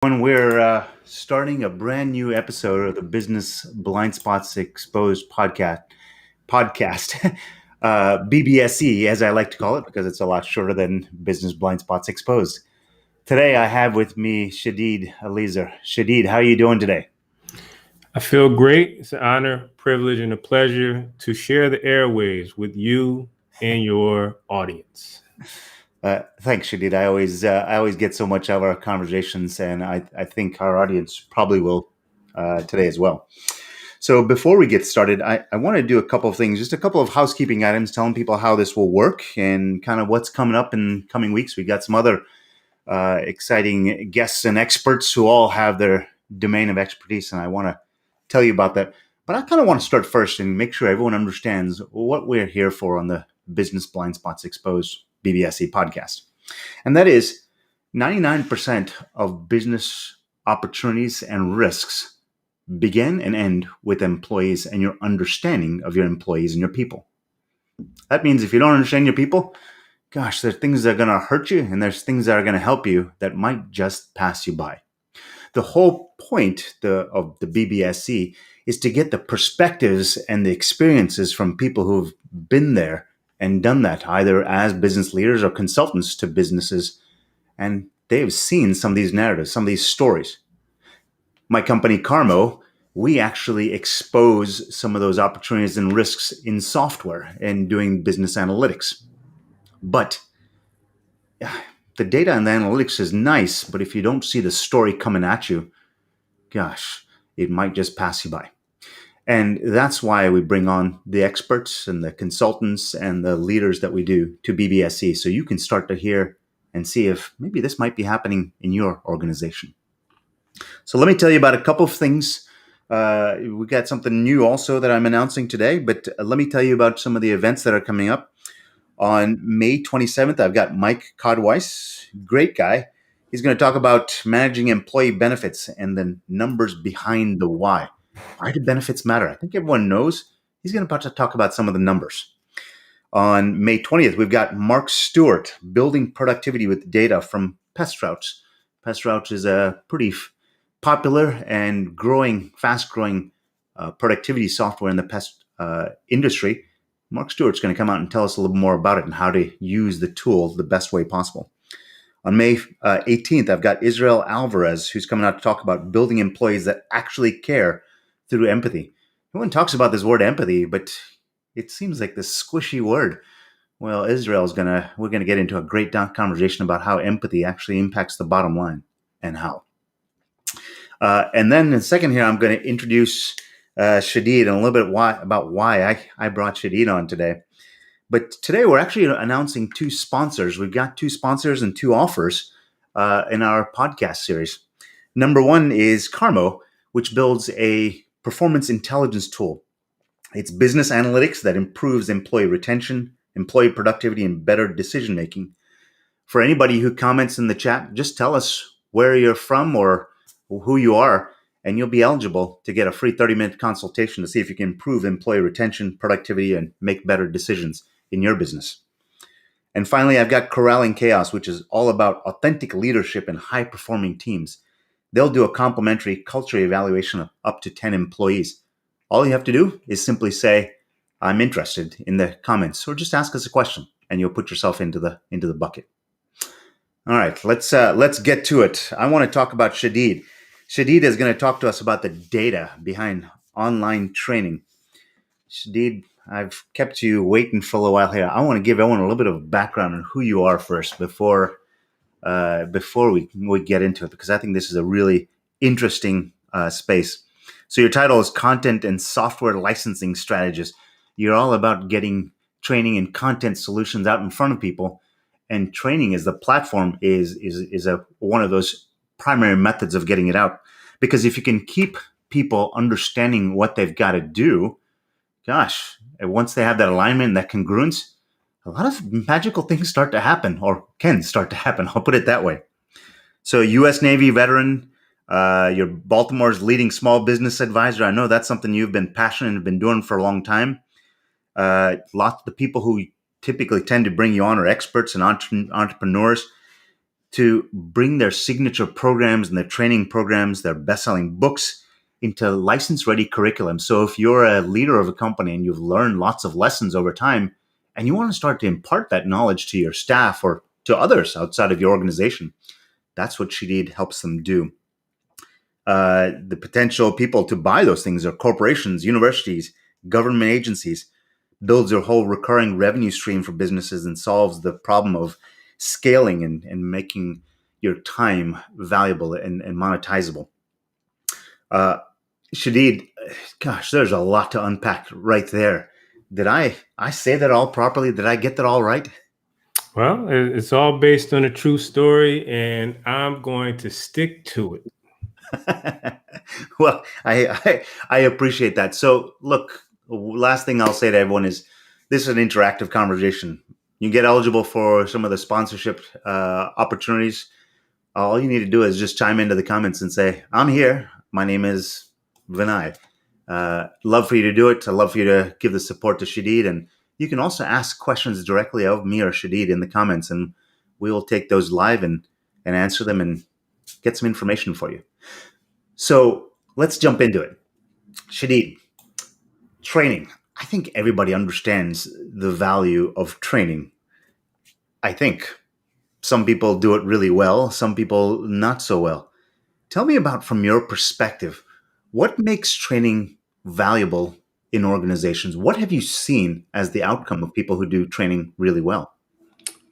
When we're starting a brand new episode of the Business Blind Spots Exposed podcast, BBSE, as I like to call it, because it's a lot shorter than Business Blind Spots Exposed. Today, I have with me Shadid Eleazar. Shadid, how are you doing today? I feel great. It's an honor, privilege, and a pleasure to share the airwaves with you and your audience. Thanks, Shadid. I always get so much out of our conversations, and I think our audience probably will today as well. So before we get started, I want to do a couple of things, just a couple of housekeeping items, telling people how this will work and kind of what's coming up in coming weeks. We got some other exciting guests and experts who all have their domain of expertise, and I want to tell you about that. But I kind of want to start first and make sure everyone understands what we're here for on the Business Blind Spots Exposed BBSE podcast. And that is 99% of business opportunities and risks begin and end with employees and your understanding of your employees and your people. That means if you don't understand your people, gosh, there's things that are going to hurt you and there's things that are going to help you that might just pass you by. The whole point of the BBSC is to get the perspectives and the experiences from people who've been there and done that, either as business leaders or consultants to businesses, and they've seen some of these narratives, some of these stories. My company, Carmo, we actually expose some of those opportunities and risks in software and doing business analytics. But the data and the analytics is nice, but if you don't see the story coming at you, gosh, it might just pass you by. And that's why we bring on the experts and the consultants and the leaders that we do to BBSE, so you can start to hear and see if maybe this might be happening in your organization. So let me tell you about a couple of things. We got something new also that I'm announcing today, but let me tell you about some of the events that are coming up. On May 27th, I've got Mike Codweiss, great guy. He's going to talk about managing employee benefits and the numbers behind the why. Why do benefits matter? I think everyone knows. He's going to talk about some of the numbers. On May 20th, we've got Mark Stewart, building productivity with data from PestRoutes. PestRoutes is a pretty popular and fast-growing productivity software in the pest industry. Mark Stewart's going to come out and tell us a little more about it and how to use the tool the best way possible. On May 18th, I've got Israel Alvarez, who's coming out to talk about building employees that actually care through empathy. No one talks about this word empathy, but it seems like this squishy word. Well, we're going to get into a great conversation about how empathy actually impacts the bottom line and how. And then in a second here, I'm going to introduce Shadid and a little bit about why I brought Shadid on today. But today we're actually announcing two sponsors. We've got two sponsors and two offers in our podcast series. Number one is Carmo, which builds a performance intelligence tool. It's business analytics that improves employee retention, employee productivity, and better decision making. For anybody who comments in the chat, just tell us where you're from or who you are, and you'll be eligible to get a free 30-minute consultation to see if you can improve employee retention, productivity, and make better decisions in your business. And finally, I've got Corralling Chaos, which is all about authentic leadership and high-performing teams. They'll do a complimentary culture evaluation of up to 10 employees. All you have to do is simply say, I'm interested in the comments, or just ask us a question, and you'll put yourself into the bucket. All right, let's get to it. I want to talk about Shadid. Shadid is going to talk to us about the data behind online training. Shadid, I've kept you waiting for a little while here. I want to give everyone a little bit of background on who you are first before we get into it, because I think this is a really interesting space. So your title is Content and Software Licensing Strategist. You're all about getting training and content solutions out in front of people, and training as the platform is one of those primary methods of getting it out. Because if you can keep people understanding what they've got to do, gosh, once they have that alignment, that congruence, a lot of magical things start to happen, or can start to happen. I'll put it that way. So U.S. Navy veteran, you're Baltimore's leading small business advisor. I know that's something you've been passionate and have been doing for a long time. Lots of the people who typically tend to bring you on are experts and entrepreneurs. to bring their signature programs and their training programs, their best-selling books into license-ready curriculum. So if you're a leader of a company and you've learned lots of lessons over time and you want to start to impart that knowledge to your staff or to others outside of your organization, that's what Shadid helps them do. The potential people to buy those things are corporations, universities, government agencies. Builds a whole recurring revenue stream for businesses and solves the problem of scaling and making your time valuable and monetizable. Shadid, gosh, there's a lot to unpack right there. Did I say that all properly? Did I get that all right? Well, it's all based on a true story, and I'm going to stick to it. Well, I appreciate that. So, look, last thing I'll say to everyone is this is an interactive conversation. You get eligible for some of the sponsorship opportunities. All you need to do is just chime into the comments and say, I'm here. My name is Vinay. Love for you to do it. I'd love for you to give the support to Shadid. And you can also ask questions directly of me or Shadid in the comments, and we will take those live and answer them and get some information for you. So let's jump into it. Shadid, training. I think everybody understands the value of training. I think some people do it really well, some people not so well. Tell me about, from your perspective, what makes training valuable in organizations? What have you seen as the outcome of people who do training really well?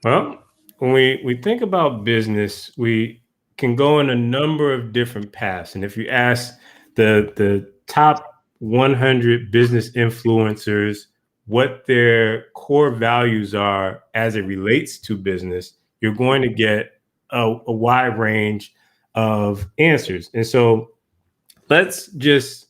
Well, when we think about business, we can go in a number of different paths. And if you ask the top 100 business influencers what their core values are as it relates to business, you're going to get a wide range of answers. And so let's just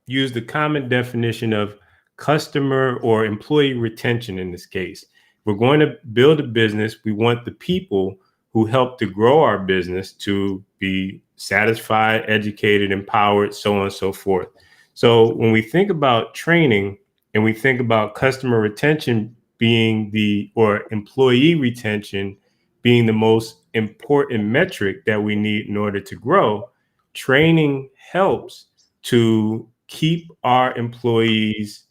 use the common definition of customer or employee retention in this case. We're going to build a business. We want the people who help to grow our business to be satisfied, educated, empowered, so on and so forth. So when we think about training and we think about customer retention being or employee retention being the most important metric that we need in order to grow, training helps to keep our employees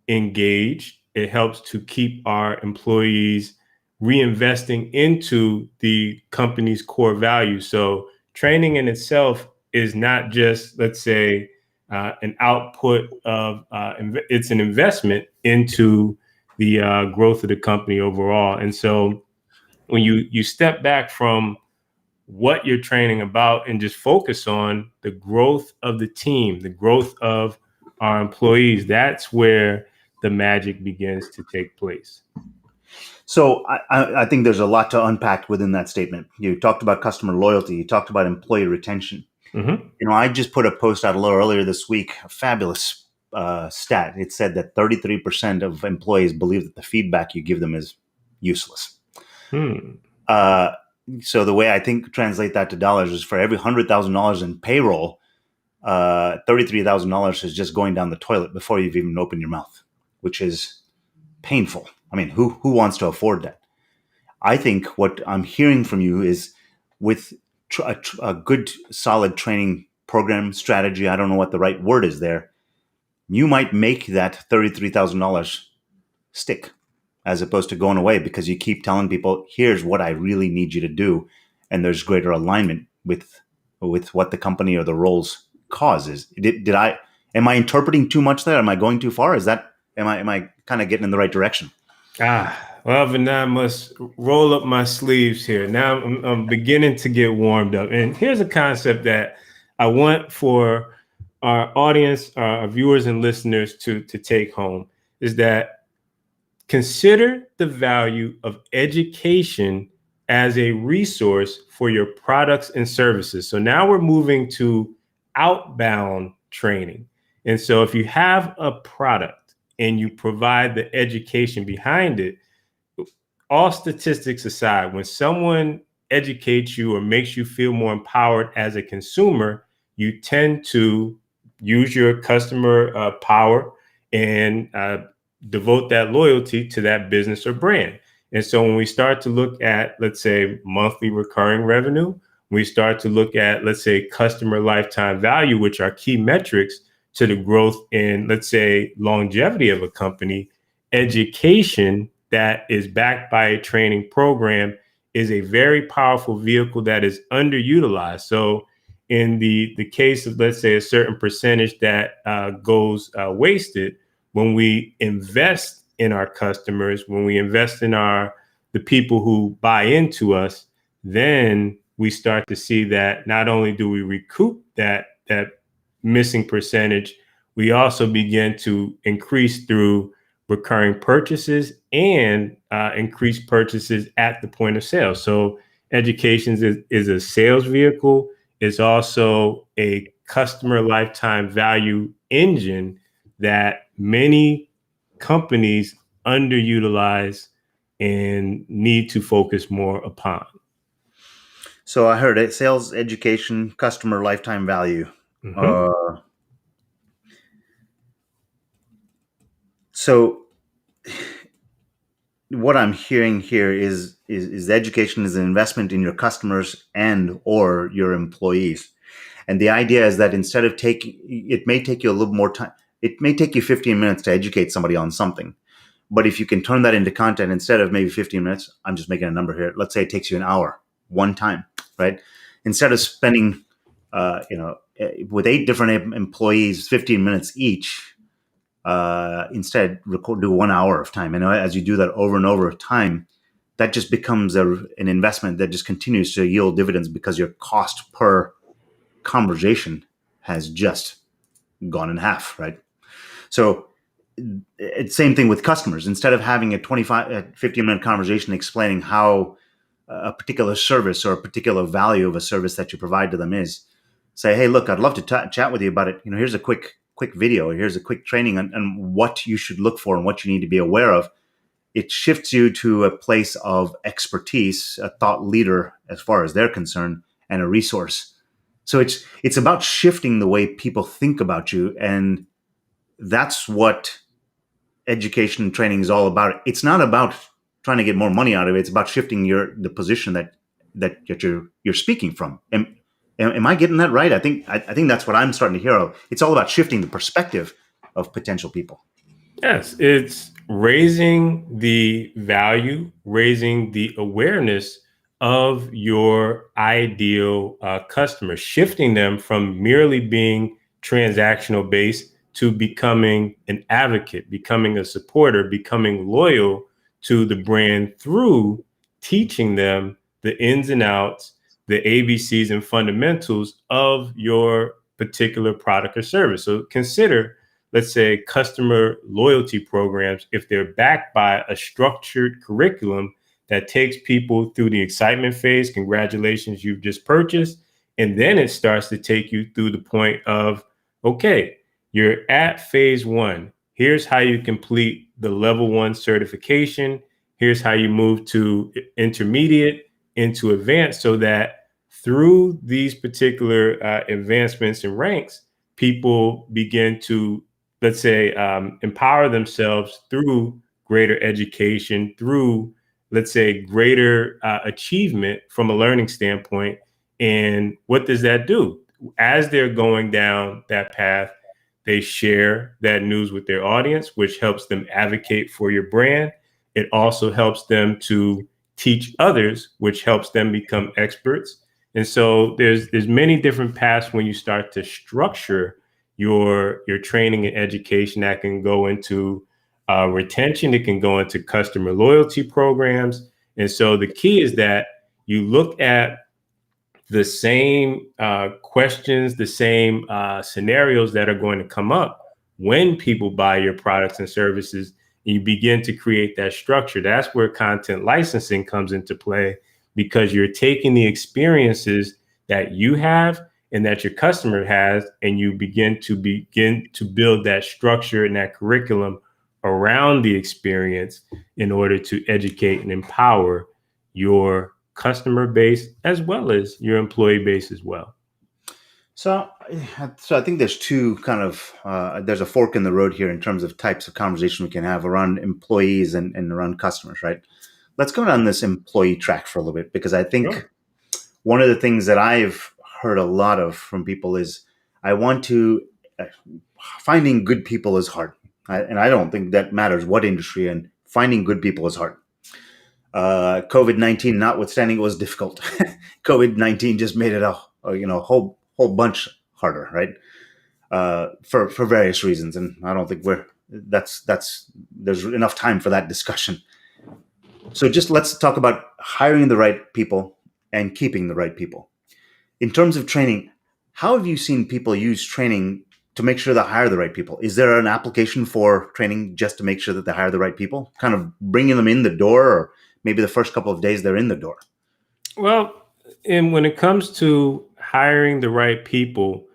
engaged. It helps to keep our employees reinvesting into the company's core values. So training in itself is not just, let's say, an output of, it's an investment into the growth of the company overall. And so when you step back from what you're training about and just focus on the growth of the team, the growth of our employees, that's where the magic begins to take place. So I think there's a lot to unpack within that statement. You talked about customer loyalty. You talked about employee retention. Mm-hmm. You know, I just put a post out a little earlier this week, a fabulous stat. It said that 33% of employees believe that the feedback you give them is useless. So the way I think translate that to dollars is for every $100,000 in payroll, $33,000 is just going down the toilet before you've even opened your mouth, which is painful. I mean, who wants to afford that? I think what I'm hearing from you is with a good, solid training program strategy, I don't know what the right word is there, you might make that $33,000 stick as opposed to going away because you keep telling people, here's what I really need you to do. And there's greater alignment with what the company or the roles causes. Am I interpreting too much there? Am I going too far? Am I kind of getting in the right direction? Well, Vinay, I must roll up my sleeves here. Now I'm beginning to get warmed up. And here's a concept that I want for our audience, our viewers and listeners to take home is that consider the value of education as a resource for your products and services. So now we're moving to outbound training. And so if you have a product and you provide the education behind it, all statistics aside, when someone educates you or makes you feel more empowered as a consumer, you tend to use your customer power and devote that loyalty to that business or brand. And so when we start to look at, let's say, monthly recurring revenue, we start to look at, let's say, customer lifetime value, which are key metrics to the growth in, let's say, longevity of a company. Education that is backed by a training program is a very powerful vehicle that is underutilized. So in the case of, let's say, a certain percentage that goes wasted, when we invest in our customers, when we invest in the people who buy into us, then we start to see that not only do we recoup that missing percentage, we also begin to increase through recurring purchases and increase purchases at the point of sale. So education is a sales vehicle. It's also a customer lifetime value engine that many companies underutilize and need to focus more upon. So I heard it: sales, education, customer lifetime value. Mm-hmm. Uh, so what I'm hearing here is education is an investment in your customers and or your employees. And the idea is that instead of it may take you a little more time. It may take you 15 minutes to educate somebody on something. But if you can turn that into content, instead of maybe 15 minutes, I'm just making a number here. Let's say it takes you an hour, one time, right? Instead of spending, with 8 different employees, 15 minutes each, instead do 1 hour of time. And as you do that over and over of time, that just becomes an investment that just continues to yield dividends because your cost per conversation has just gone in half, right? So it's same thing with customers. Instead of having a 15-minute conversation explaining how a particular service or a particular value of a service that you provide to them is, say, hey, look, I'd love to chat with you about it. Here's a quick video. Here's a quick training on what you should look for and what you need to be aware of. It shifts you to a place of expertise, a thought leader as far as they're concerned, and a resource. So it's about shifting the way people think about you, and that's what education and training is all about. It's not about trying to get more money out of it. It's about shifting the position that you're speaking from. Am I getting that right? I think that's what I'm starting to hear. It's all about shifting the perspective of potential people. Yes, it's raising the value, raising the awareness of your ideal customer, shifting them from merely being transactional based to becoming an advocate, becoming a supporter, becoming loyal to the brand through teaching them the ins and outs, the ABCs and fundamentals of your particular product or service. So consider, let's say, customer loyalty programs, if they're backed by a structured curriculum that takes people through the excitement phase, congratulations, you've just purchased, and then it starts to take you through the point of, okay, you're at phase 1. Here's how you complete the level 1 certification. Here's how you move to intermediate, into advanced, so that through these particular advancements and ranks, people begin to, let's say, empower themselves through greater education, through, let's say, greater achievement from a learning standpoint. And what does that do? As they're going down that path, they share that news with their audience, which helps them advocate for your brand. It also helps them to teach others, which helps them become experts. And so there's many different paths when you start to structure your training and education that can go into retention. It can go into customer loyalty programs. And so the key is that you look at the same questions, the same scenarios that are going to come up when people buy your products and services, and you begin to create that structure. That's where content licensing comes into play, because you're taking the experiences that you have and that your customer has, and you begin to build that structure and that curriculum around the experience in order to educate and empower your customer base as well as your employee base as well. So I think there's two kind of there's a fork in the road here in terms of types of conversation we can have around employees and around customers, right? let's go down this employee track for a little bit, because I think Sure. one of the things that I've heard a lot of from people is I want to uh, finding good people is hard. And I don't think that matters what industry, and finding good people is hard. COVID-19 notwithstanding, it was difficult. COVID-19 just made it a whole bunch harder, right? For various reasons, and I don't think that's there's enough time for that discussion. So just let's talk about hiring the right people and keeping the right people. In terms of training, how have you seen people use training to make sure they hire the right people? Is there an application for training just to make sure that they hire the right people? Kind of bringing them in the door, or maybe the first couple of days they're in the door? Well, and when it comes to hiring the right people,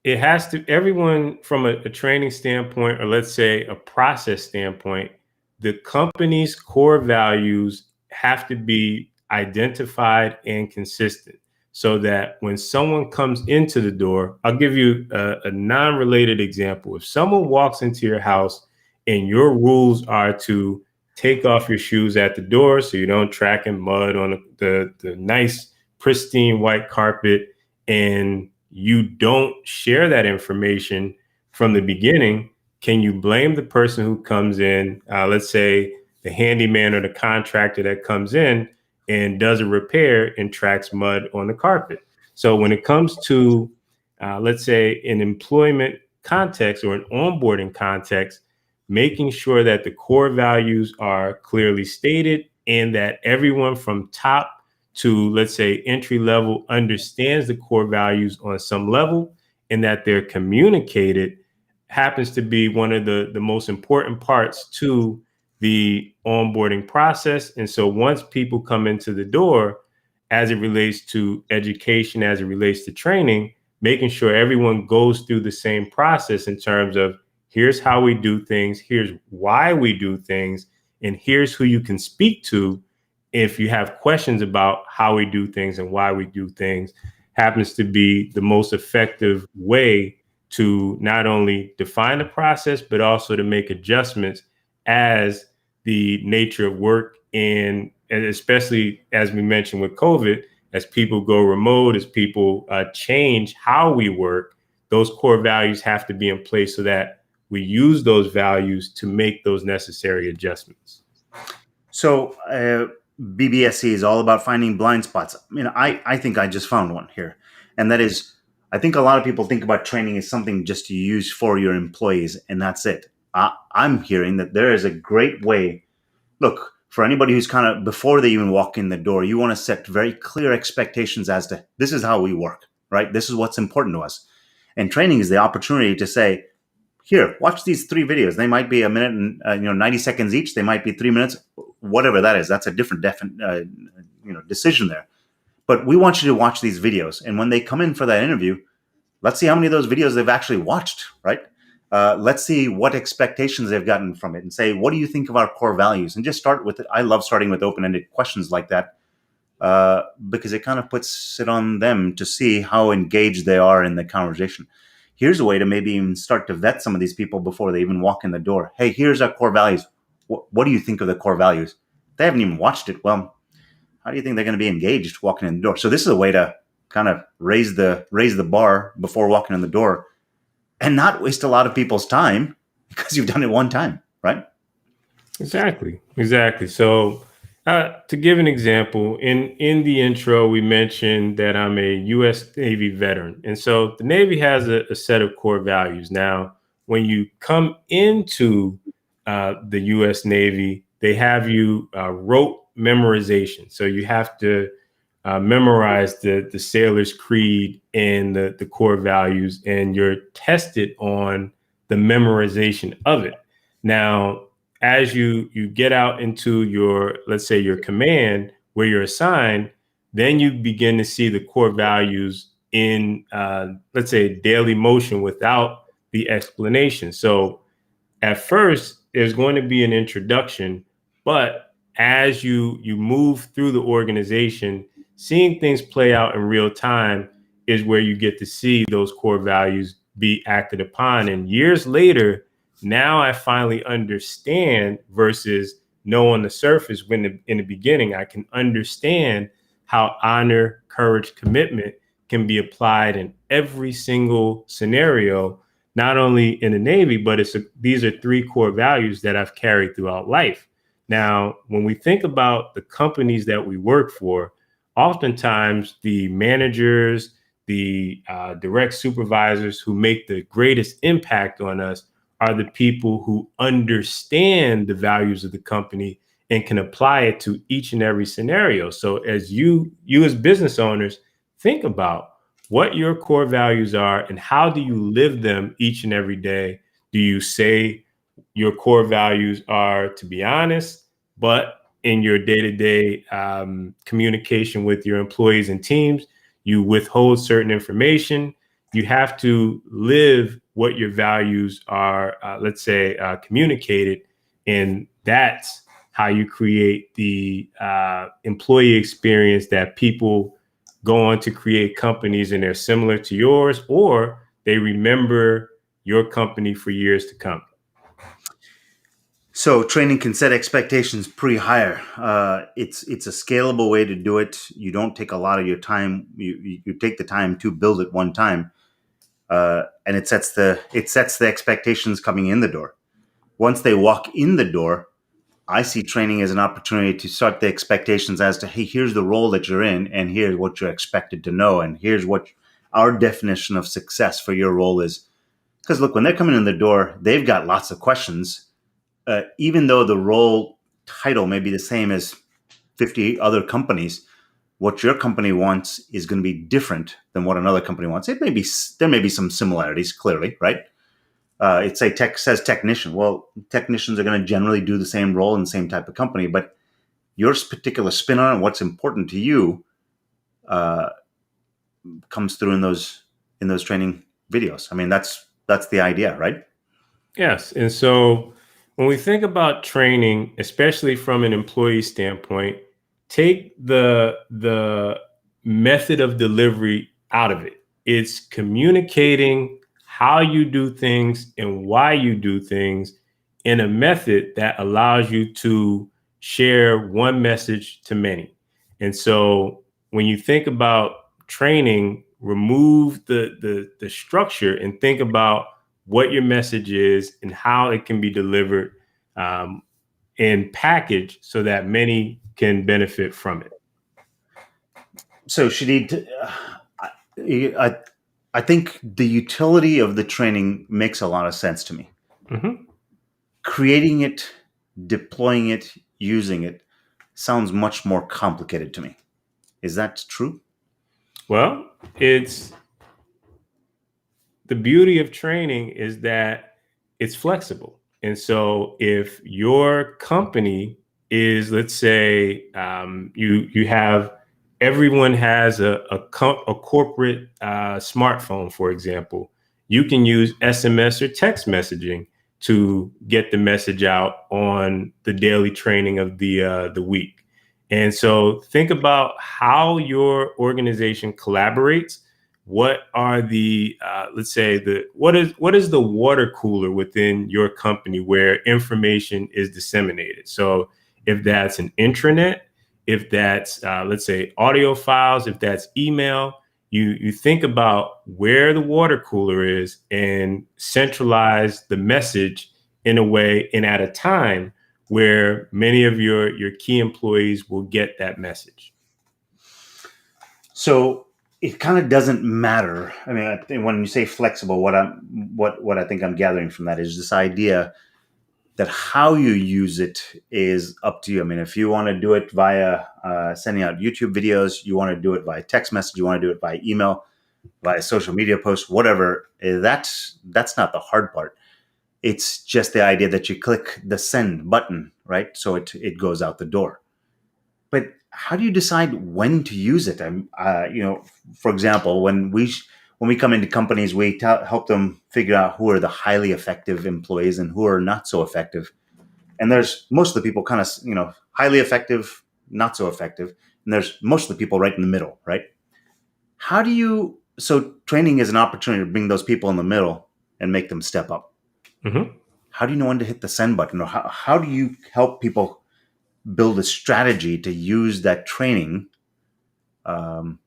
it has to, everyone from a training standpoint, or let's say a process standpoint, the company's core values have to be identified and consistent, so that when someone comes into the door, I'll give you a non-related example. If someone walks into your house and your rules are to take off your shoes at the door so you don't track in mud on the nice pristine white carpet, and you don't share that information from the beginning, can you blame the person who comes in, let's say the handyman or the contractor that comes in and does a repair and tracks mud on the carpet? So when it comes to, let's say, an employment context or an onboarding context, making sure that the core values are clearly stated and that everyone from top to, let's say, entry level understands the core values on some level, and that they're communicated, happens to be one of the most important parts to the onboarding process. And so once people come into the door, as it relates to education, as it relates to training, making sure everyone goes through the same process in terms of, here's how we do things, here's why we do things, and here's who you can speak to if you have questions about how we do things and why we do things, happens to be the most effective way to not only define the process, but also to make adjustments as the nature of work, and especially as we mentioned with COVID, as people go remote, as people change how we work, those core values have to be in place so that we use those values to make those necessary adjustments. So BBSC is all about finding blind spots. I mean, I think I just found one here, and that is, I think a lot of people think about training as something just to use for your employees, and that's it. I'm hearing that there is a great way. Look, for anybody who's kind of, before they even walk in the door, you want to set very clear expectations as to, this is how we work, right? This is what's important to us. And training is the opportunity to say, here, watch these 3 videos. They might be a minute and 90 seconds each. They might be 3 minutes, whatever that is. That's a different decision there. But we want you to watch these videos, and when they come in for that interview, let's see how many of those videos they've actually watched, right? Let's see what expectations they've gotten from it, and say, what do you think of our core values? And just start with it. I love starting with open-ended questions like that, because it kind of puts it on them to see how engaged they are in the conversation. Here's a way to maybe even start to vet some of these people before they even walk in the door. Hey, here's our core values. What do you think of the core values? They haven't even watched it. Well, how do you think they're going to be engaged walking in the door? So this is a way to kind of raise the bar before walking in the door, and not waste a lot of people's time, because you've done it one time, right? Exactly. So, to give an example, in the intro, we mentioned that I'm a U.S. Navy veteran, and so the Navy has a set of core values. Now, when you come into the U.S. Navy, they have you rote memorization, so you have to memorize the sailor's creed and the core values, and you're tested on the memorization of it. Now, as you get out into your, let's say, your command where you're assigned, then you begin to see the core values in, let's say, daily motion without the explanation. So at first there's going to be an introduction, but as you move through the organization, seeing things play out in real time is where you get to see those core values be acted upon. And years later, now I finally understand, versus know on the surface when in the beginning I can understand how honor, courage, commitment can be applied in every single scenario, not only in the Navy, but these are three core values that I've carried throughout life. Now, when we think about the companies that we work for, oftentimes the managers, the direct supervisors who make the greatest impact on us are the people who understand the values of the company and can apply it to each and every scenario. So as you as business owners, think about what your core values are and how do you live them each and every day. Do you say your core values are to be honest, but in your day-to-day communication with your employees and teams, you withhold certain information? You have to live what your values are, let's say, communicated, and that's how you create the employee experience that people go on to create companies and they're similar to yours, or they remember your company for years to come. So training can set expectations pre-hire. It's a scalable way to do it. You don't take a lot of your time. You take the time to build it one time, and it sets the expectations coming in the door. Once they walk in the door, I see training as an opportunity to start the expectations as to, hey, here's the role that you're in, and here's what you're expected to know, and here's what our definition of success for your role is. Because look, when they're coming in the door, they've got lots of questions. Even though the role title may be the same as 50 other companies, what your company wants is going to be different than what another company wants. There may be some similarities, clearly, right? It says technician. Well, technicians are going to generally do the same role in the same type of company, but your particular spin on it, what's important to you, comes through in those training videos. I mean, that's the idea, right? Yes. And so when we think about training, especially from an employee standpoint, take the method of delivery out of it. It's communicating how you do things and why you do things in a method that allows you to share one message to many. And so when you think about training, remove the structure and think about what your message is and how it can be delivered and packaged so that many can benefit from it. So Shadid, I think the utility of the training makes a lot of sense to me. Mm-hmm. Creating it, deploying it, using it sounds much more complicated to me. Is that true? Well, it's the beauty of training is that it's flexible. And so if your company is, let's say, you have everyone has a corporate smartphone, for example, you can use SMS or text messaging to get the message out on the daily training of the week. And so think about how your organization collaborates. What are the let's say what is the water cooler within your company where information is disseminated? So if that's an intranet, if that's let's say audio files, if that's email, you think about where the water cooler is and centralize the message in a way and at a time where many of your key employees will get that message. So it kind of doesn't matter. I mean, I think when you say flexible, what I think I'm gathering from that is this idea that how you use it is up to you. I mean, if you want to do it via sending out YouTube videos, you want to do it via text message, you want to do it via email, via social media posts, whatever. That's not the hard part. It's just the idea that you click the send button, right? So it goes out the door. But how do you decide when to use it? For example, when we come into companies, we help them figure out who are the highly effective employees and who are not so effective. And there's most of the people kind of, highly effective, not so effective. And there's most of the people right in the middle, right? So training is an opportunity to bring those people in the middle and make them step up. Mm-hmm. How do you know when to hit the send button? Or how do you help people build a strategy to use that training um,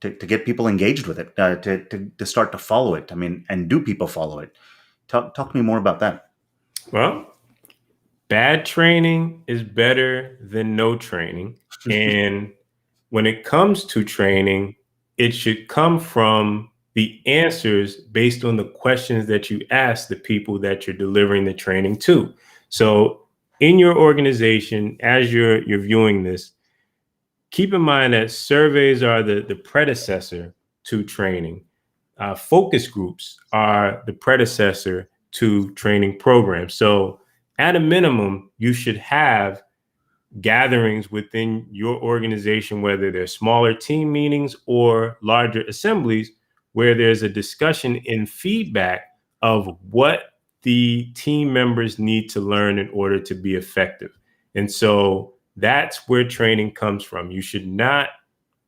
to get people engaged with it, to start to follow it. I mean, and do people follow it? Talk to me more about that. Well, bad training is better than no training. And when it comes to training, it should come from the answers based on the questions that you ask the people that you're delivering the training to. So in your organization, as you're viewing this, keep in mind that surveys are the predecessor to training. Focus groups are the predecessor to training programs. So at a minimum, you should have gatherings within your organization, whether they're smaller team meetings or larger assemblies, where there's a discussion and feedback of what the team members need to learn in order to be effective. And so that's where training comes from. You should not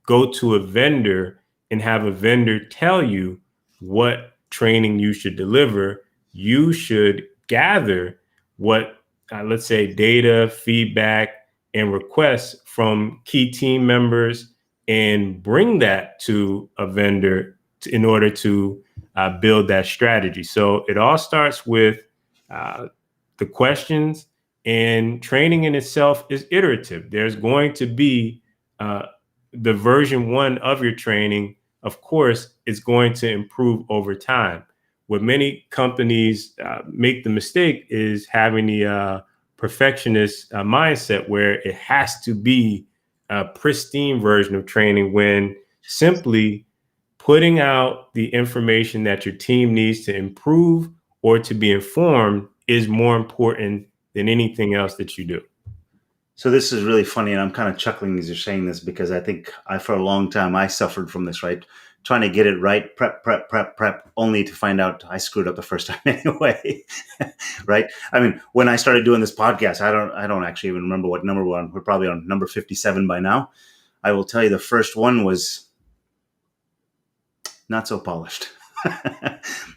go to a vendor and have a vendor tell you what training you should deliver. You should gather what, let's say, data, feedback, and requests from key team members and bring that to a vendor in order to build that strategy. So it all starts with uh, the questions, and training in itself is iterative. There's going to be the version one of your training, of course, is going to improve over time. What many companies make the mistake is having the perfectionist mindset where it has to be a pristine version of training, when simply putting out the information that your team needs to improve or to be informed is more important than anything else that you do. So this is really funny, and I'm kind of chuckling as you're saying this because I think for a long time, I suffered from this, right? Trying to get it right, prep, only to find out I screwed up the first time anyway, right? I mean, when I started doing this podcast, I don't actually even remember what number we're on. We're probably on number 57 by now. I will tell you, the first one was not so polished,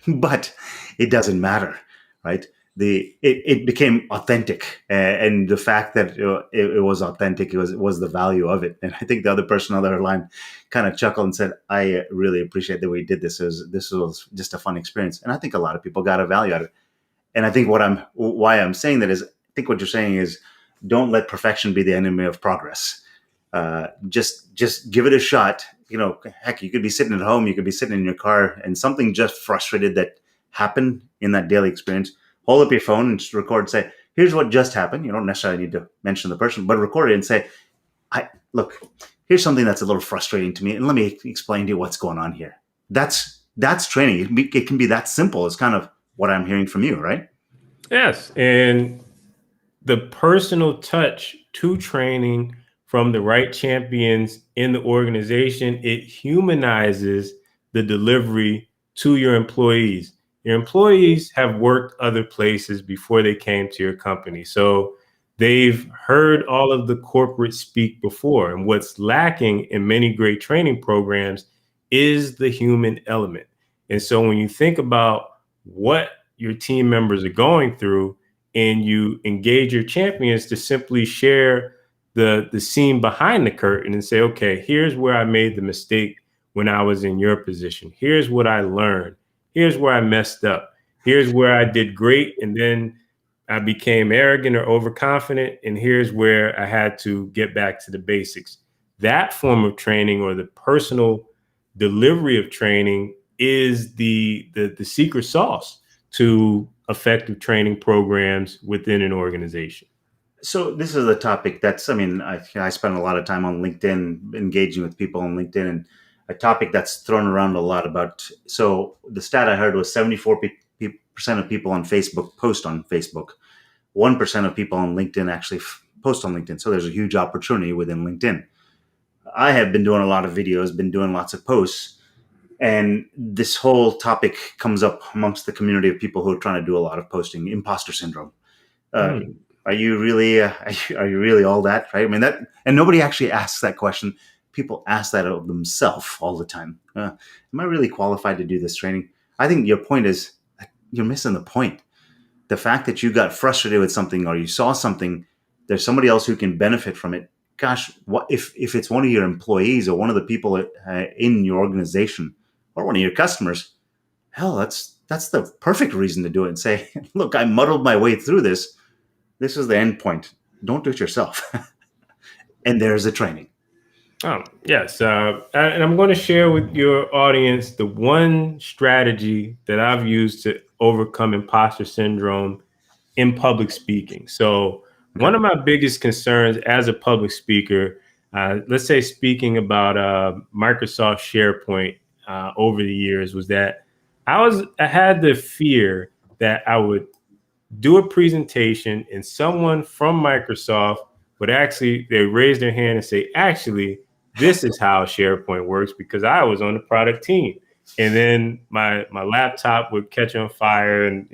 but it doesn't matter, right? It became authentic, and the fact that it was authentic, it was the value of it. And I think the other person on the other line kind of chuckled and said, "I really appreciate that we did this. This was just a fun experience." And I think a lot of people got a value out of it. And I think why I'm saying that is, I think what you're saying is, don't let perfection be the enemy of progress. Just give it a shot. Heck, you could be sitting at home, you could be sitting in your car, and something just frustrated that happened in that daily experience. Hold up your phone and just record. Say, "Here's what just happened." You don't necessarily need to mention the person, but record it and say, "I look. Here's something that's a little frustrating to me, and let me explain to you what's going on here." That's training. It can be that simple. It's kind of what I'm hearing from you, right? Yes. And the personal touch to training from the right champions in the organization, it humanizes the delivery to your employees. Your employees have worked other places before they came to your company. So they've heard all of the corporate speak before. And what's lacking in many great training programs is the human element. And so when you think about what your team members are going through, and you engage your champions to simply share the scene behind the curtain and say, okay, here's where I made the mistake when I was in your position. Here's what I learned. Here's where I messed up. Here's where I did great, and then I became arrogant or overconfident, and here's where I had to get back to the basics. That form of training, or the personal delivery of training, is the secret sauce to effective training programs within an organization. So this is a topic that's, I mean, I spend a lot of time on LinkedIn, engaging with people on LinkedIn, and a topic that's thrown around a lot about. So the stat I heard was 74% of people on Facebook post on Facebook. 1% of people on LinkedIn actually post on LinkedIn. So there's a huge opportunity within LinkedIn. I have been doing a lot of videos, been doing lots of posts, and this whole topic comes up amongst the community of people who are trying to do a lot of posting. Imposter syndrome. Uh, Mm. are you really are you really all that, right? I mean, that, and nobody actually asks that question. People ask that of themselves all the time. Am I really qualified to do this training? I think your point is, you're missing the point. The fact that you got frustrated with something, or you saw something there's somebody else who can benefit from it. Gosh, what if it's one of your employees or one of the people in your organization or one of your customers? Hell, that's the perfect reason to do it and say, look, I muddled my way through this. This is the end point. Don't do it yourself. And there's the training. Yes. And I'm going to share with your audience the one strategy that I've used to overcome imposter syndrome in public speaking. So, Okay. one of my biggest concerns as a public speaker, let's say speaking about Microsoft SharePoint over the years, was that I had the fear that I would do a presentation and someone from Microsoft would actually, they raise their hand and say, actually, this is how SharePoint works, because I was on the product team. And then my laptop would catch on fire, and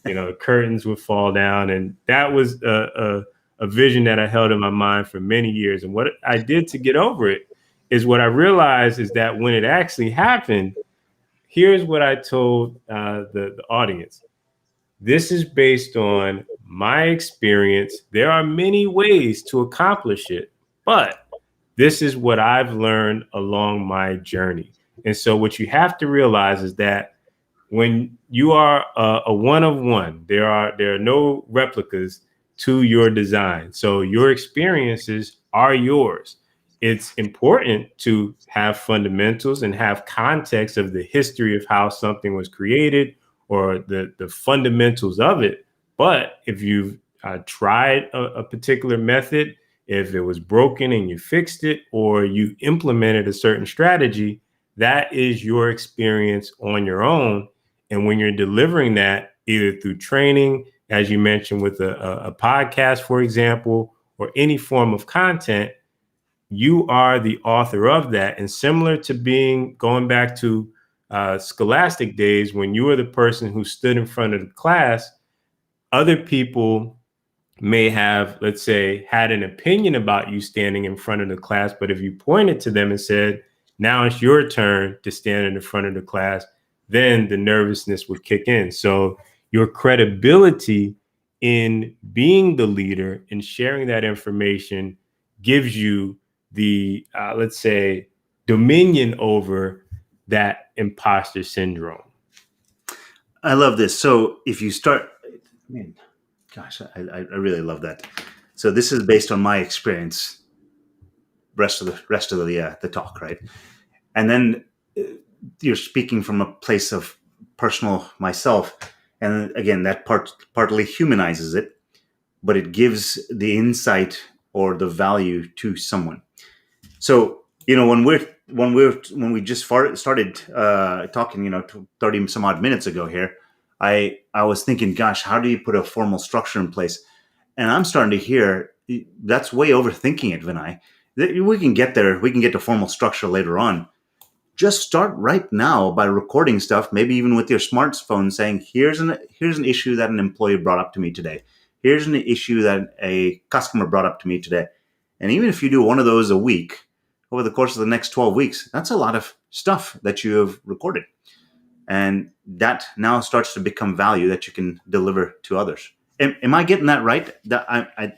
the curtains would fall down. And that was a vision that I held in my mind for many years. And what I did to get over it is, what I realized is that when it actually happened, here's what I told the audience. This is based on my experience. There are many ways to accomplish it, but this is what I've learned along my journey. And so what you have to realize is that when you are a one of one, there are no replicas to your design. So your experiences are yours. It's important to have fundamentals and have context of the history of how something was created, or the fundamentals of it. But if you've tried a particular method, if it was broken and you fixed it, or you implemented a certain strategy, that is your experience on your own. And when you're delivering that, either through training, as you mentioned with a podcast, for example, or any form of content, you are the author of that. And similar to going back to scholastic days, when you were the person who stood in front of the class, other people may have, let's say, had an opinion about you standing in front of the class. But if you pointed to them and said, now it's your turn to stand in the front of the class, then the nervousness would kick in. So your credibility in being the leader and sharing that information gives you the, let's say, dominion over that imposter syndrome. I love this. So if you start, man, gosh, I really love that. So this is based on my experience. Rest of the talk, right? And then you're speaking from a place of personal myself, and again, that partly humanizes it, but it gives the insight or the value to someone. So when we just started talking, 30 some odd minutes ago here, I was thinking, gosh, how do you put a formal structure in place? And I'm starting to hear that's way overthinking it, Vinay. We can get there. We can get to formal structure later on. Just start right now by recording stuff, maybe even with your smartphone, saying, here's an issue that an employee brought up to me today. Here's an issue that a customer brought up to me today. And even if you do one of those a week over the course of the next 12 weeks, that's a lot of stuff that you have recorded. And that now starts to become value that you can deliver to others. Am I getting that right? I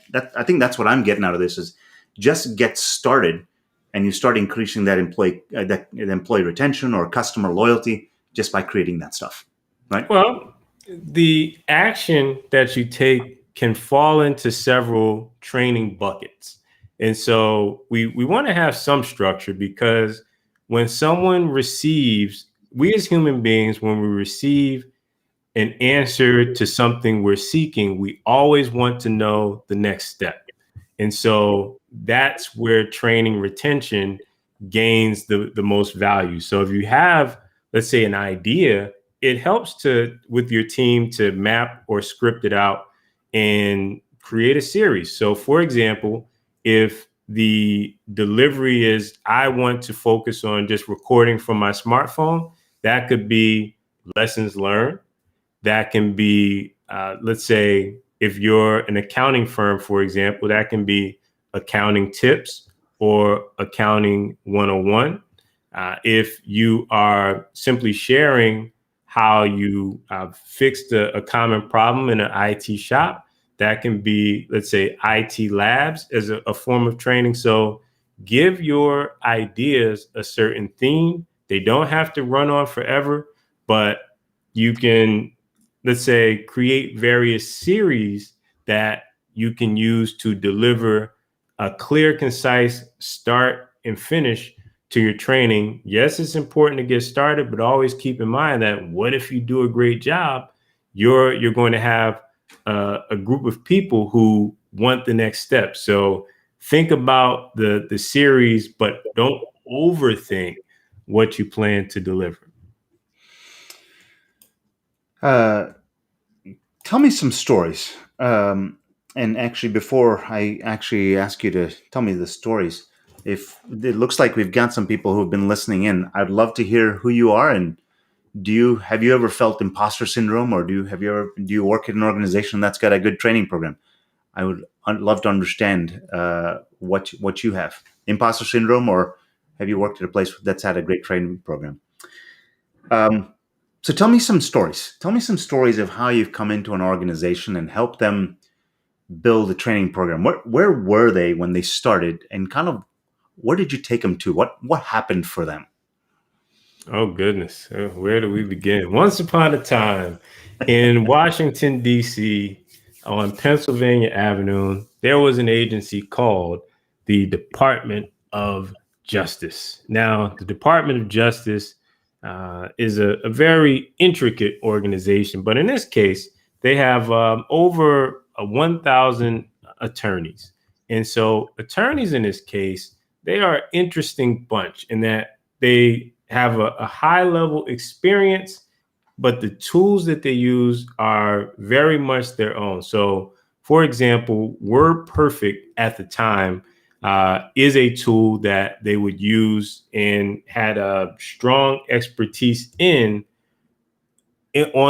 think that's what I'm getting out of this is just get started, and you start increasing that employee retention or customer loyalty just by creating that stuff, right? Well, the action that you take can fall into several training buckets. And so we want to have some structure, because when someone receives, we as human beings, when we receive an answer to something we're seeking, we always want to know the next step. And so that's where training retention gains the most value. So if you have, let's say, an idea, it helps with your team to map or script it out and create a series. So for example, if the delivery is, I want to focus on just recording from my smartphone, that could be lessons learned. That can be, let's say, if you're an accounting firm, for example, that can be accounting tips or accounting 101. If you are simply sharing how you fixed a common problem in an IT shop, that can be, let's say, IT labs as a form of training. So give your ideas a certain theme. They don't have to run on forever, but you can, let's say, create various series that you can use to deliver a clear, concise start and finish to your training. Yes, it's important to get started, but always keep in mind that what if you do a great job? You're going to have a group of people who want the next step. So think about the series, but don't overthink what you plan to deliver. Tell me some stories. And actually, before I actually ask you to tell me the stories, if it looks like we've got some people who've been listening in, I'd love to hear who you are. And have you ever felt imposter syndrome, or do you work in an organization that's got a good training program? I'd love to understand what you have, imposter syndrome, or have you worked at a place that's had a great training program? So tell me some stories. Tell me some stories of how you've come into an organization and helped them build a training program. Where were they when they started, and kind of where did you take them to? What happened for them? Oh, goodness. Where do we begin? Once upon a time in Washington, D.C., on Pennsylvania Avenue, there was an agency called the Department of Justice. Now, the Department of Justice is a very intricate organization, but in this case, they have over 1,000 attorneys. And so, attorneys in this case, they are an interesting bunch in that they have a high level experience, but the tools that they use are very much their own. So, for example, WordPerfect at the time is a tool that they would use and had a strong expertise on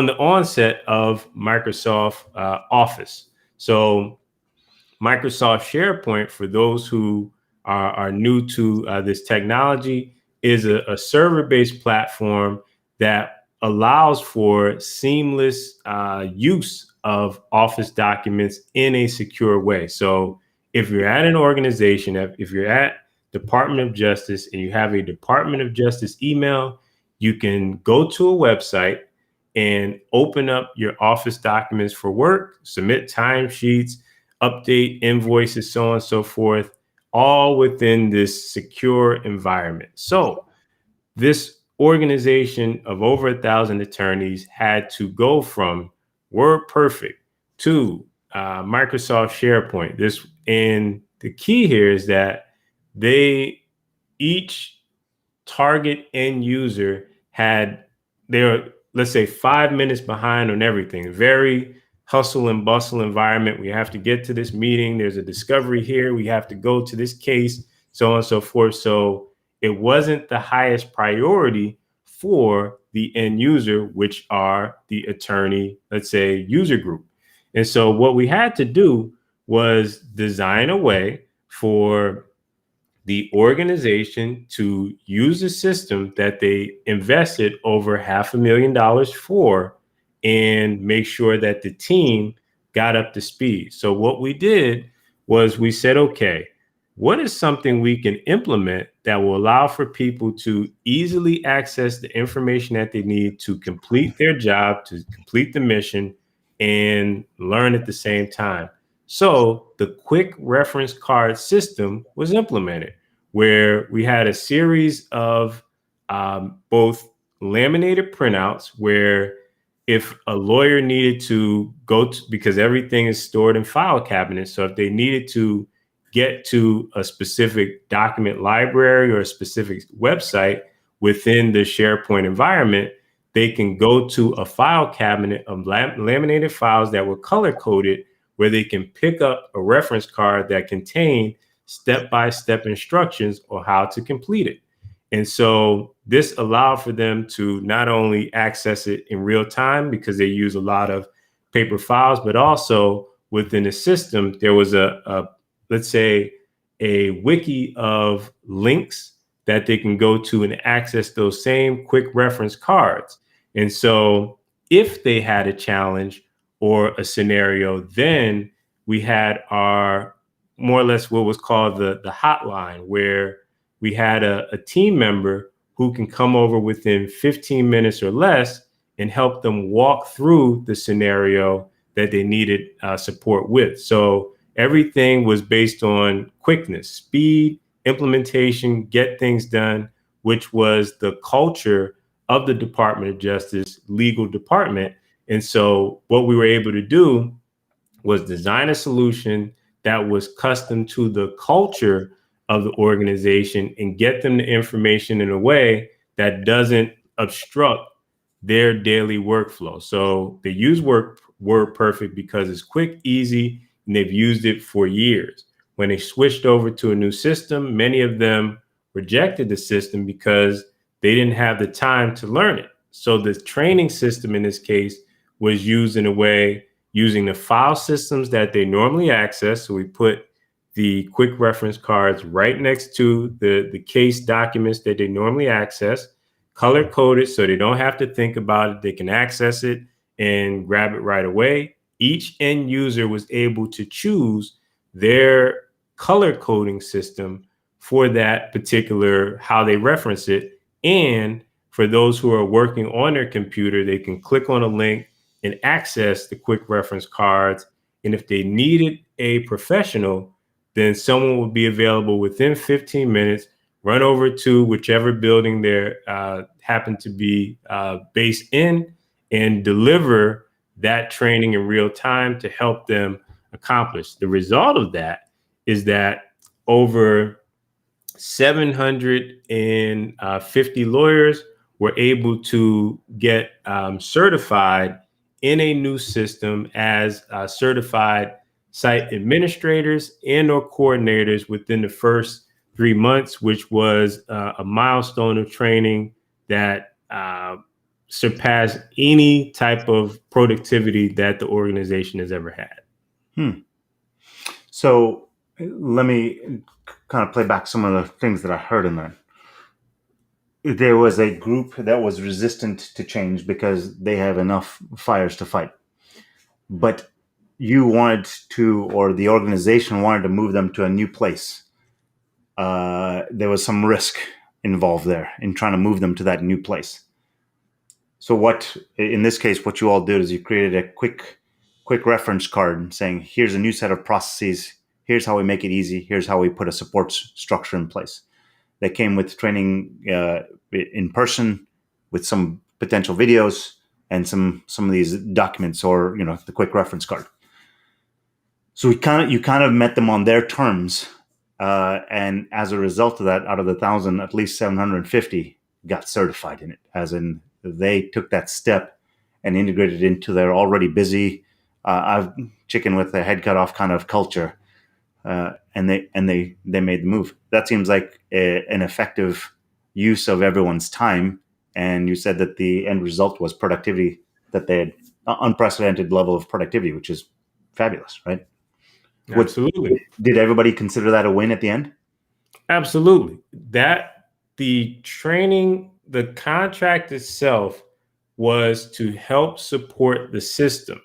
the onset of Microsoft Office. So Microsoft Sharepoint, for those who are new to this technology, is a server-based platform that allows for seamless use of Office documents in a secure way. So if you're at an organization, if you're at Department of Justice and you have a Department of Justice email, you can go to a website and open up your Office documents for work, submit timesheets, update invoices, so on and so forth, all within this secure environment. So this organization of over 1,000 attorneys had to go from WordPerfect to Microsoft Sharepoint. And the key here is that they each target end user had their, let's say, 5 minutes behind on everything. Very hustle and bustle environment. We have to get to this meeting. There's a discovery here. We have to go to this case, so on and so forth. So it wasn't the highest priority for the end user, which are the attorney, let's say, user group. And so what we had to do was design a way for the organization to use a system that they invested over $500,000 for and make sure that the team got up to speed. So what we did was we said, okay, what is something we can implement that will allow for people to easily access the information that they need to complete their job, to complete the mission, and learn at the same time? So the quick reference card system was implemented, where we had a series of both laminated printouts where if a lawyer needed to go to, because everything is stored in file cabinets, so if they needed to get to a specific document library or a specific website within the SharePoint environment, they can go to a file cabinet of laminated files that were color coded, where they can pick up a reference card that contained step-by-step instructions on how to complete it. And so this allowed for them to not only access it in real time because they use a lot of paper files, but also within the system, there was let's say, a wiki of links that they can go to and access those same quick reference cards. And so if they had a challenge or a scenario, then we had our more or less what was called the hotline, where we had a team member who can come over within 15 minutes or less and help them walk through the scenario that they needed support with. So everything was based on quickness, speed, implementation, get things done, which was the culture of the Department of Justice legal department. And so what we were able to do was design a solution that was custom to the culture of the organization and get them the information in a way that doesn't obstruct their daily workflow. So they use WordPerfect because it's quick, easy, and they've used it for years. When they switched over to a new system, many of them rejected the system because they didn't have the time to learn it. So the training system in this case was used in a way using the file systems that they normally access. So we put the quick reference cards right next to the case documents that they normally access, color coded so they don't have to think about it. They can access it and grab it right away. Each end user was able to choose their color coding system for that particular, how they reference it. And for those who are working on their computer, they can click on a link and access the quick reference cards. And if they needed a professional, then someone would be available within 15 minutes, run over to whichever building they happen to be based in, and deliver that training in real time to help them accomplish. The result of that is that over 750 lawyers were able to get certified in a new system as certified site administrators and or coordinators within the first 3 months, which was a milestone of training that surpassed any type of productivity that the organization has ever had. So let me kind of play back some of the things that I heard in there. There was a group that was resistant to change because they have enough fires to fight. But you wanted to, or the organization wanted to move them to a new place. There was some risk involved there in trying to move them to that new place. So what, in this case, what you all did is you created a quick reference card saying, here's a new set of processes. Here's how we make it easy. Here's how we put a support structure in place. They came with training in person with some potential videos and some of these documents, or the quick reference card. So you kind of met them on their terms, and as a result of that, out of the 1,000, at least 750 got certified in it. As in, they took that step and integrated into their already busy, I've chicken with the head cut off kind of culture. And they made the move. That seems like an effective use of everyone's time. And you said that the end result was productivity, that they had unprecedented level of productivity, which is fabulous, right? Absolutely. Did everybody consider that a win at the end? Absolutely. That the training, the contract itself was to help support the system.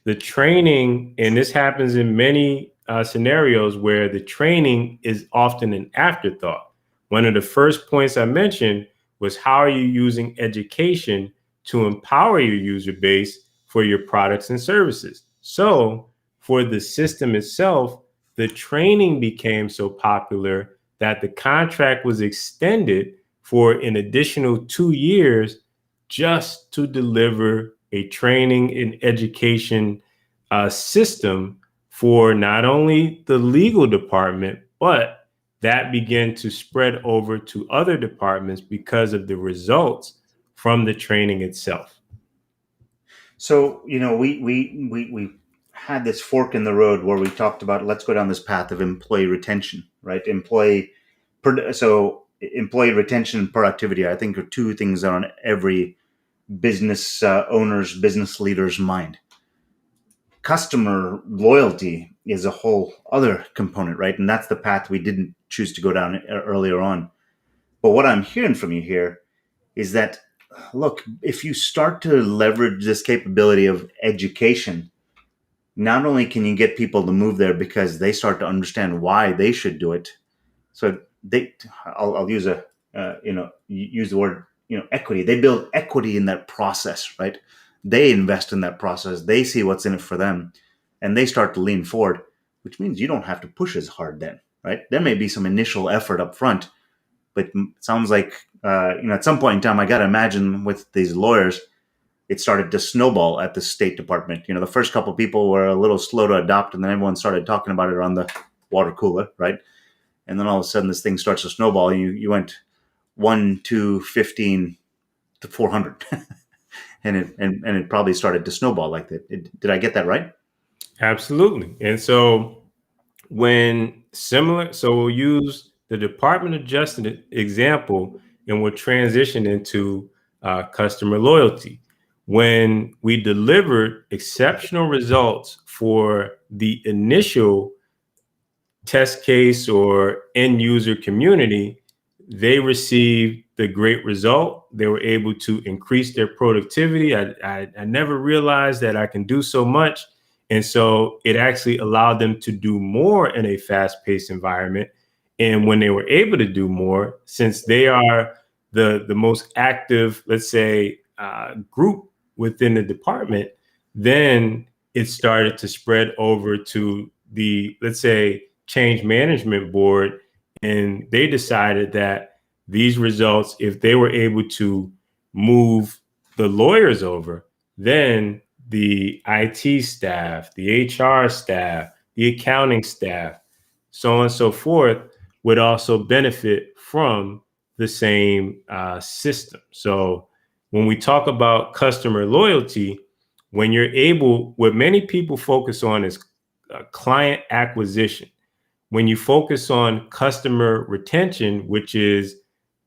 The training, and this happens in many scenarios where the training is often an afterthought. One of the first points I mentioned was, how are you using education to empower your user base for your products and services? So for the system itself, the training became so popular that the contract was extended for an additional 2 years just to deliver a training and education system for not only the legal department, but that began to spread over to other departments because of the results from the training itself. So, we had this fork in the road where we talked about, let's go down this path of employee retention, right? So employee retention and productivity, I think, are two things that are on every business owner's, business leader's mind. Customer loyalty is a whole other component, right? And that's the path we didn't choose to go down earlier on. But what I'm hearing from you here is that, look, if you start to leverage this capability of education not only can you get people to move there because they start to understand why they should do it. So I'll use use the word, equity. They build equity in that process, right? They invest in that process. They see what's in it for them, and they start to lean forward, which means you don't have to push as hard then, right? There may be some initial effort up front, but it sounds like, at some point in time, I got to imagine with these lawyers, it started to snowball at the State Department. The first couple of people were a little slow to adopt, and then everyone started talking about it around the water cooler, right? And then all of a sudden, this thing starts to snowball. You went 1 to 15 to 400, and it probably started to snowball like that. Did I get that right? Absolutely. And so so we'll use the Department of Justice example, and we'll transition into customer loyalty. When we delivered exceptional results for the initial test case or end user community, they received the great result. They were able to increase their productivity. I never realized that I can do so much. And so it actually allowed them to do more in a fast-paced environment. And when they were able to do more, since they are the most active, let's say, group within the department, then it started to spread over to the, let's say, change management board. And they decided that these results, if they were able to move the lawyers over, then the IT staff, the HR staff, the accounting staff, so on and so forth, would also benefit from the same system. So when we talk about customer loyalty, when you're able, what many people focus on is client acquisition. When you focus on customer retention, which is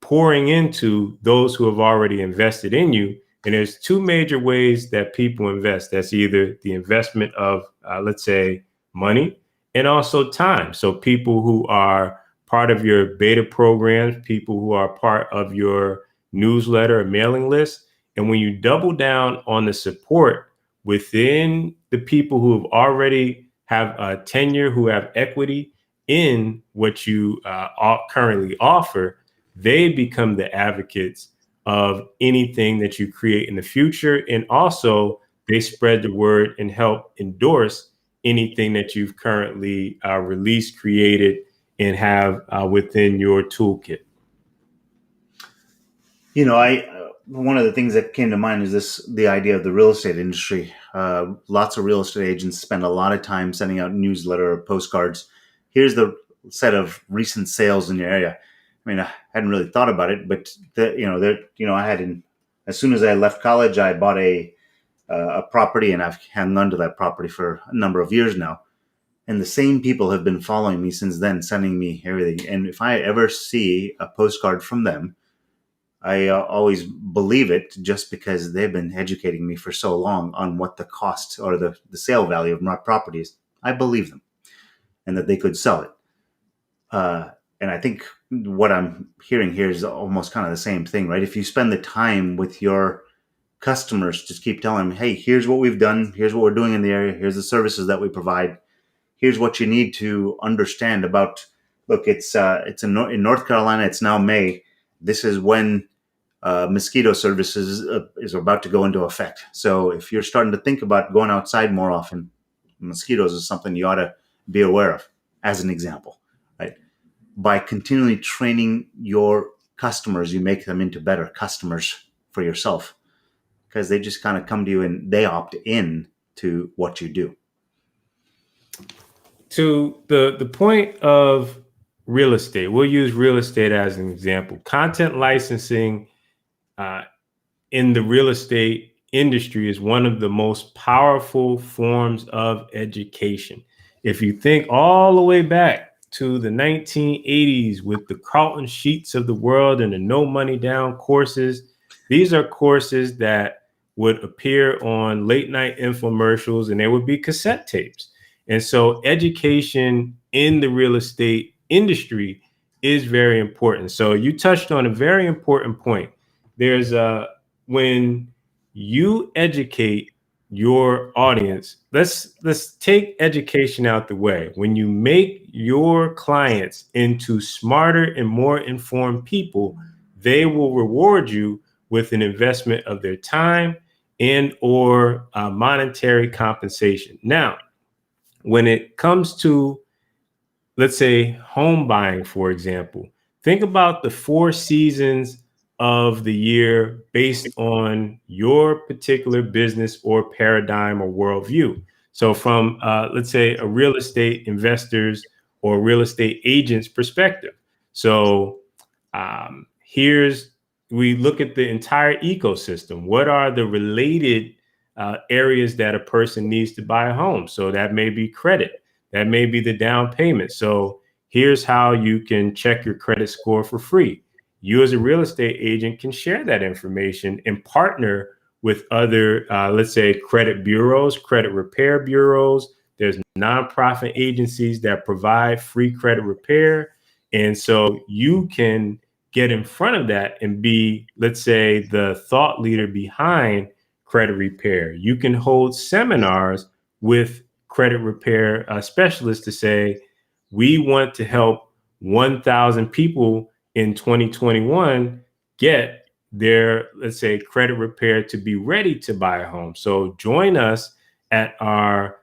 pouring into those who have already invested in you, and there's two major ways that people invest. That's either the investment of, let's say, money, and also time. So people who are part of your beta programs, people who are part of your newsletter or mailing list. And when you double down on the support within the people who have already have a tenure, who have equity in what you currently offer, they become the advocates of anything that you create in the future. And also, they spread the word and help endorse anything that you've currently released, created, and have within your toolkit. I one of the things that came to mind is the idea of the real estate industry. Lots of real estate agents spend a lot of time sending out newsletter or postcards. Here's the set of recent sales in your area. I mean, I hadn't really thought about it, but I had as soon as I left college, I bought a property, and I've hung on to that property for a number of years now. And the same people have been following me since then, sending me everything. And if I ever see a postcard from them, I always believe it, just because they've been educating me for so long on what the cost or the sale value of my properties. I believe them, and that they could sell it. And I think what I'm hearing here is almost kind of the same thing, right? If you spend the time with your customers, just keep telling them, hey, here's what we've done. Here's what we're doing in the area. Here's the services that we provide. Here's what you need to understand about, look, it's in North Carolina. It's now May. This is when mosquito services is about to go into effect. So if you're starting to think about going outside more often, mosquitoes is something you ought to be aware of, as an example, right? By continually training your customers, you make them into better customers for yourself, because they just kind of come to you and they opt in to what you do. To the point of real estate, we'll use real estate as an example. Content licensing in the real estate industry is one of the most powerful forms of education. If you think all the way back to the 1980s with the Carlton Sheets of the world and the No Money Down courses, these are courses that would appear on late night infomercials, and there would be cassette tapes. And so education in the real estate industry is very important. So you touched on a very important point. There's when you educate your audience, let's take education out the way. When you make your clients into smarter and more informed people, they will reward you with an investment of their time and or monetary compensation. Now, when it comes to, let's say, home buying, for example, think about the 4 seasons of the year based on your particular business or paradigm or worldview. So, from let's say a real estate investor's or real estate agent's perspective. So, here's we look at the entire ecosystem. What are the related areas that a person needs to buy a home? So that may be credit, that may be the down payment. So here's how you can check your credit score for free. You, as a real estate agent, can share that information and partner with other, let's say, credit bureaus, credit repair bureaus. There's nonprofit agencies that provide free credit repair. And so you can get in front of that and be, let's say, the thought leader behind credit repair. You can hold seminars with credit repair specialists to say, we want to help 1,000 people in 2021 get their, let's say, credit repair to be ready to buy a home. So join us at our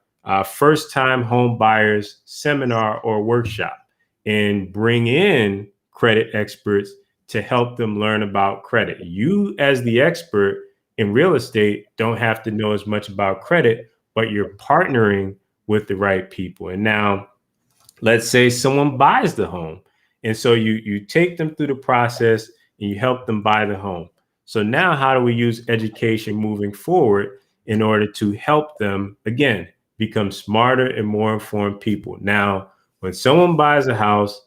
first time home buyers seminar or workshop and bring in credit experts to help them learn about credit. You, as the expert in real estate, don't have to know as much about credit, but you're partnering with the right people. And now, let's say someone buys the home. And so you take them through the process and you help them buy the home. So now how do we use education moving forward in order to help them, again, become smarter and more informed people? Now, when someone buys a house,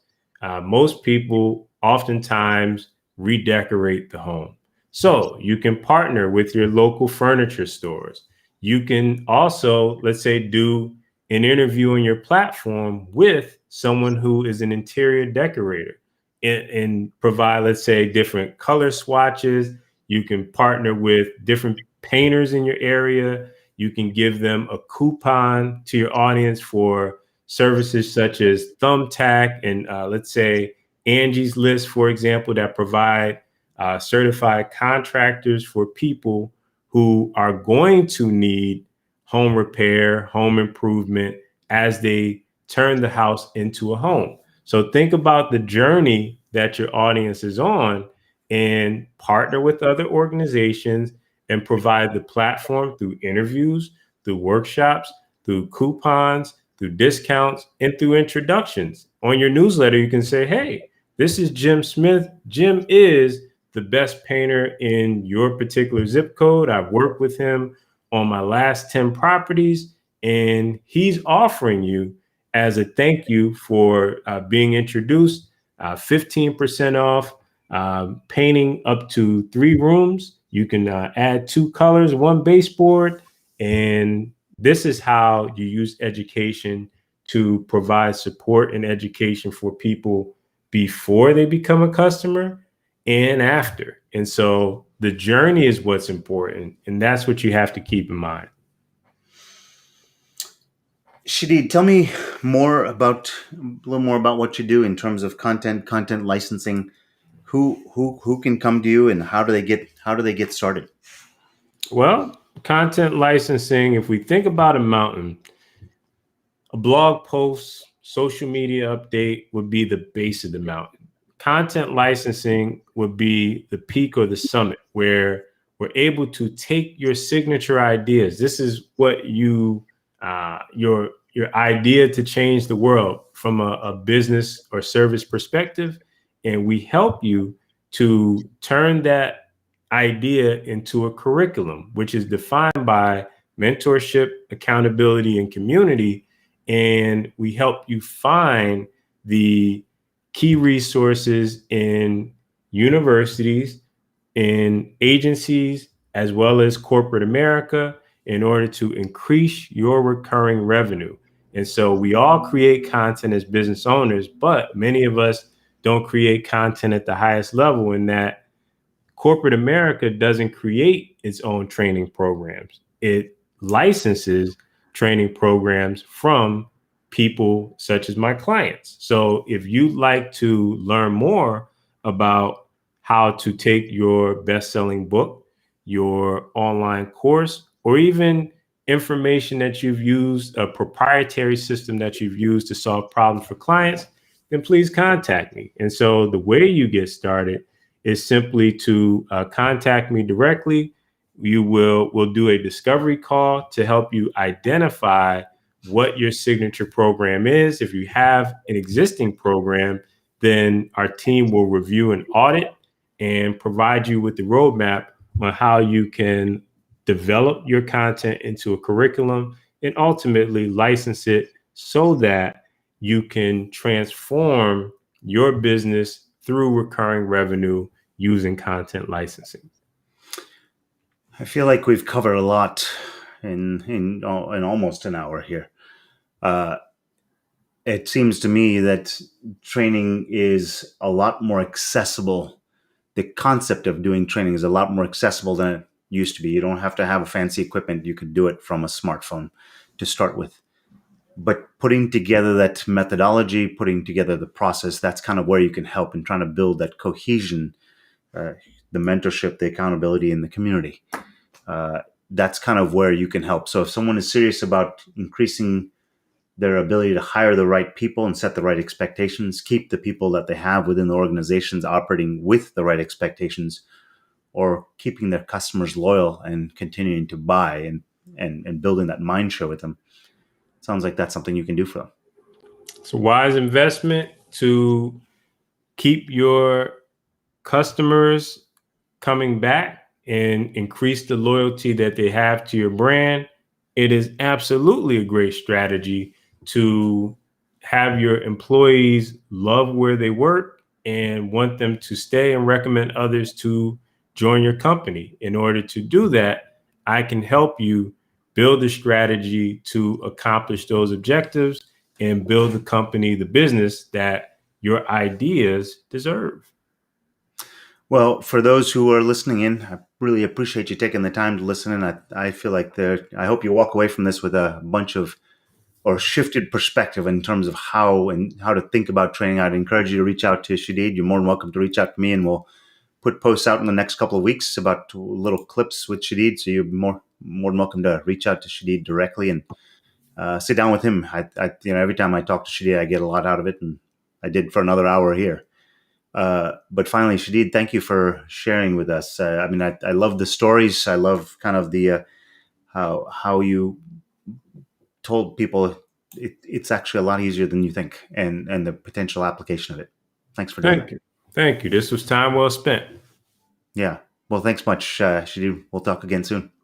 most people oftentimes redecorate the home. So you can partner with your local furniture stores. You can also, let's say, do an interview on your platform with someone who is an interior decorator and provide, let's say, different color swatches. You can partner with different painters in your area. You can give them a coupon to your audience for services such as Thumbtack and, let's say, Angie's List, for example, that provide certified contractors for people who are going to need home repair, home improvement as they turn the house into a home. So think about the journey that your audience is on and partner with other organizations and provide the platform through interviews, through workshops, through coupons, through discounts, and through introductions. On your newsletter, you can say, hey, this is Jim Smith. Jim is the best painter in your particular zip code. I've worked with him on my last 10 properties, and he's offering you, as a thank you for being introduced, 15% off painting up to 3 rooms. You can add 2 colors, 1 baseboard, and this is how you use education to provide support and education for people before they become a customer and after. And so the journey is what's important, and that's what you have to keep in mind. Shadi, tell me a little more about what you do in terms of content licensing. Who can come to you, and how do they get started? Well, content licensing, if we think about a mountain, a blog post, social media update would be the base of the mountain. Content licensing would be the peak or the summit where we're able to take your signature ideas. This is what your idea to change the world from a business or service perspective, and we help you to turn that idea into a curriculum, which is defined by mentorship, accountability, and community. And we help you find the key resources in universities, in agencies, as well as corporate America in order to increase your recurring revenue. And so we all create content as business owners, but many of us don't create content at the highest level, in that corporate America doesn't create its own training programs. It licenses training programs from people such as my clients. So if you'd like to learn more about how to take your best-selling book, your online course, or even information that you've used, a proprietary system that you've used to solve problems for clients, then please contact me. And so the way you get started is simply to contact me directly. We'll do a discovery call to help you identify what your signature program is. If you have an existing program, then our team will review and audit and provide you with the roadmap on how you can develop your content into a curriculum and ultimately license it so that you can transform your business through recurring revenue using content licensing. I feel like we've covered a lot in almost an hour here. It seems to me that training is a lot more accessible. The concept of doing training is a lot more accessible than it used to be. You don't have to have a fancy equipment. You could do it from a smartphone to start with. But putting together that methodology, putting together the process, that's kind of where you can help in trying to build that cohesion, the mentorship, the accountability in the community. That's kind of where you can help. So if someone is serious about increasing their ability to hire the right people and set the right expectations, keep the people that they have within the organizations operating with the right expectations, or keeping their customers loyal and continuing to buy and building that mind share with them, sounds like that's something you can do for them. It's a wise investment to keep your customers coming back and increase the loyalty that they have to your brand. It is absolutely a great strategy to have your employees love where they work and want them to stay and recommend others to join your company. In order to do that, I can help you build a strategy to accomplish those objectives and build the company, the business that your ideas deserve. Well, for those who are listening in, I really appreciate you taking the time to listen in. I feel like I hope you walk away from this with a bunch of or shifted perspective in terms of how to think about training. I'd encourage you to reach out to Shadid. You're more than welcome to reach out to me, and we'll put posts out in the next couple of weeks about little clips with Shadid. So you're more than welcome to reach out to Shadid directly and sit down with him. Every time I talk to Shadid, I get a lot out of it, and I did for another hour here. But finally, Shadid, thank you for sharing with us. I love the stories. I love kind of the how you told people it's actually a lot easier than you think, and the potential application of it. Thanks for doing that. Thank you. This was time well spent. Yeah. Well, thanks much, Shadid. We'll talk again soon.